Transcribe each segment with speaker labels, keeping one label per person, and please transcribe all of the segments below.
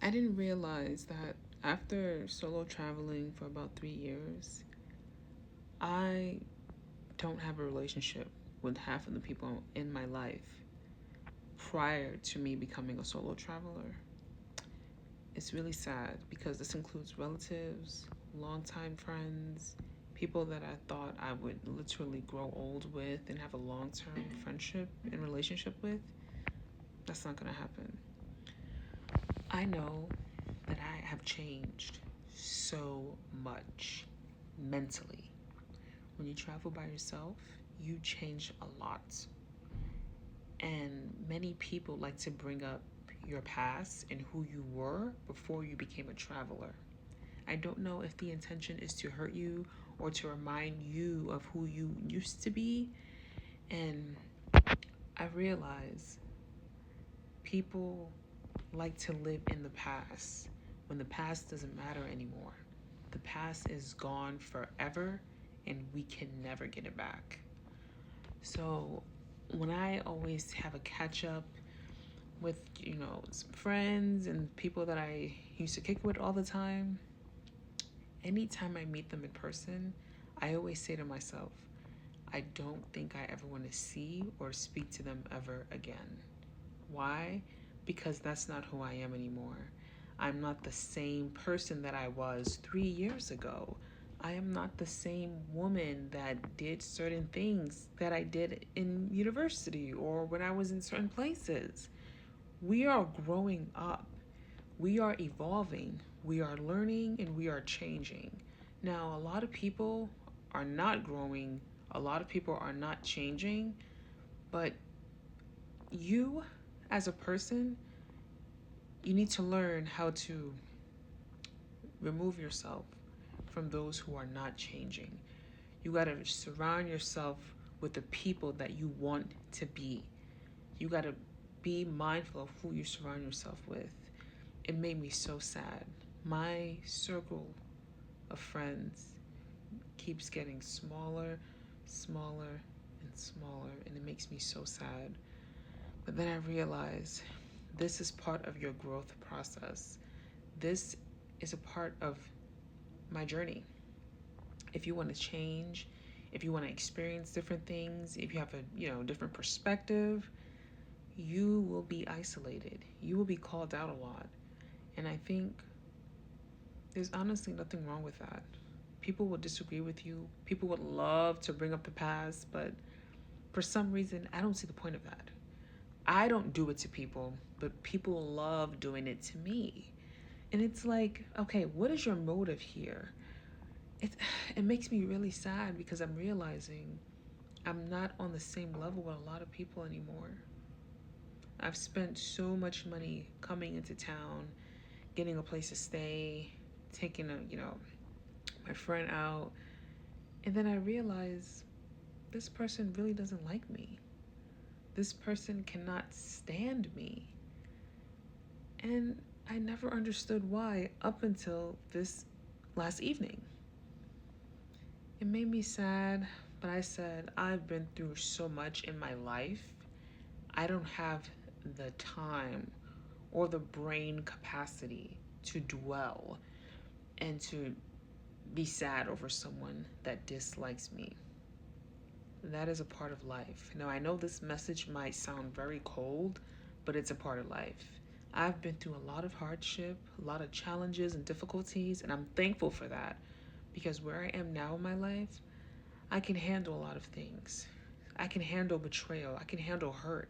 Speaker 1: I didn't realize that after solo traveling for about 3 years, I don't have a relationship with half of the people in my life prior to me becoming a solo traveler. It's really sad because this includes relatives, longtime friends, people that I thought I would literally grow old with and have a long term friendship and relationship with. That's not going to happen. I know that I have changed so much mentally. When you travel by yourself, you change a lot. And many people like to bring up your past and who you were before you became a traveler. I don't know if the intention is to hurt you or to remind you of who you used to be. And I realize people like to live in the past when the past doesn't matter anymore. The past is gone forever and we can never get it back. So when I always have a catch up with, some friends and people that I used to kick with all the time, anytime I meet them in person, I always say to myself, I don't think I ever want to see or speak to them ever again. Why? Because that's not who I am anymore. I'm not the same person that I was 3 years ago. I am not the same woman that did certain things that I did in university or when I was in certain places. We are growing up. We are evolving. We are learning and we are changing. Now, a lot of people are not growing, a lot of people are not changing, but you, as a person, you need to learn how to remove yourself from those who are not changing. You got to surround yourself with the people that you want to be. You got to be mindful of who you surround yourself with. It made me so sad. My circle of friends keeps getting smaller, smaller, and smaller, and it makes me so sad. But then I realize this is part of your growth process. This is a part of my journey. If you want to change, if you want to experience different things, if you have a, different perspective, you will be isolated. You will be called out a lot. And I think there's honestly nothing wrong with that. People will disagree with you. People would love to bring up the past, but for some reason, I don't see the point of that. I don't do it to people, but people love doing it to me. And it's like, okay, what is your motive here? It it makes me really sad because I'm realizing I'm not on the same level with a lot of people anymore. I've spent so much money coming into town, getting a place to stay, taking my friend out, and then I realize this person really doesn't like me. This person cannot stand me. And I never understood why up until this last evening. It made me sad, but I said, I've been through so much in my life. I don't have the time or the brain capacity to dwell and to be sad over someone that dislikes me. That is a part of life. Now, I know this message might sound very cold, but it's a part of life. I've been through a lot of hardship, a lot of challenges and difficulties, and I'm thankful for that because where I am now in my life, I can handle a lot of things. I can handle betrayal, I can handle hurt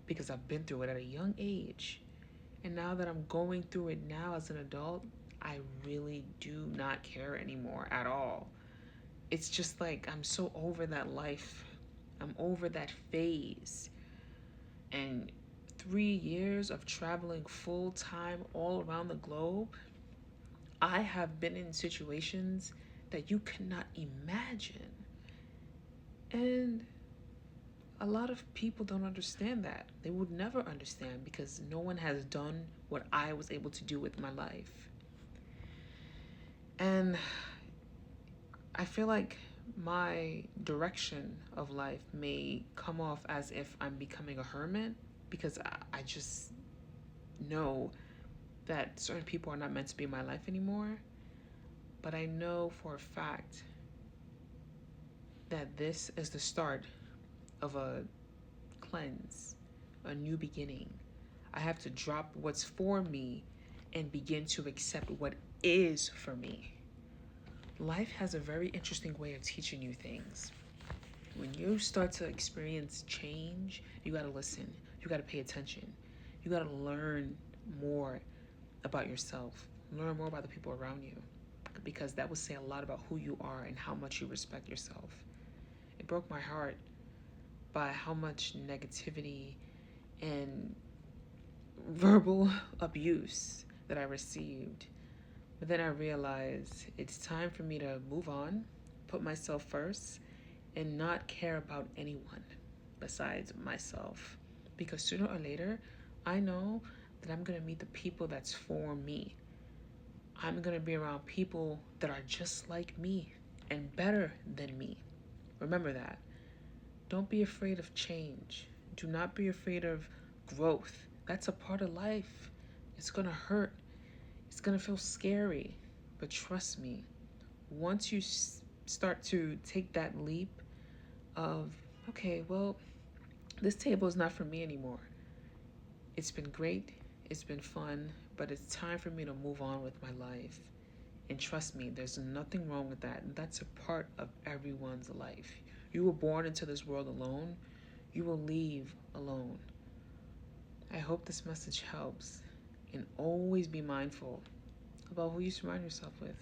Speaker 1: because I've been through it at a young age. And now that I'm going through it now as an adult, I really do not care anymore at all. It's just like I'm so over that life. I'm over that phase. And 3 years of traveling full time all around the globe, I have been in situations that you cannot imagine. And a lot of people don't understand that. They would never understand because no one has done what I was able to do with my life. And I feel like my direction of life may come off as if I'm becoming a hermit because I just know that certain people are not meant to be in my life anymore. But I know for a fact that this is the start of a cleanse, a new beginning. I have to drop what's for me and begin to accept what is for me. Life has a very interesting way of teaching you things. When you start to experience change, you got to listen. You got to pay attention. You got to learn more about yourself, learn more about the people around you, because that will say a lot about who you are and how much you respect yourself. It broke my heart by how much negativity and verbal abuse that I received. But then I realized it's time for me to move on, put myself first, and not care about anyone besides myself. Because sooner or later, I know that I'm going to meet the people that's for me. I'm going to be around people that are just like me and better than me. Remember that. Don't be afraid of change. Do not be afraid of growth. That's a part of life. It's going to hurt. It's going to feel scary. But trust me, once you start to take that leap of, okay, well, this table is not for me anymore. It's been great. It's been fun. But it's time for me to move on with my life. And trust me, there's nothing wrong with that. That's a part of everyone's life. You were born into this world alone. You will leave alone. I hope this message helps. And always be mindful about who you surround yourself with.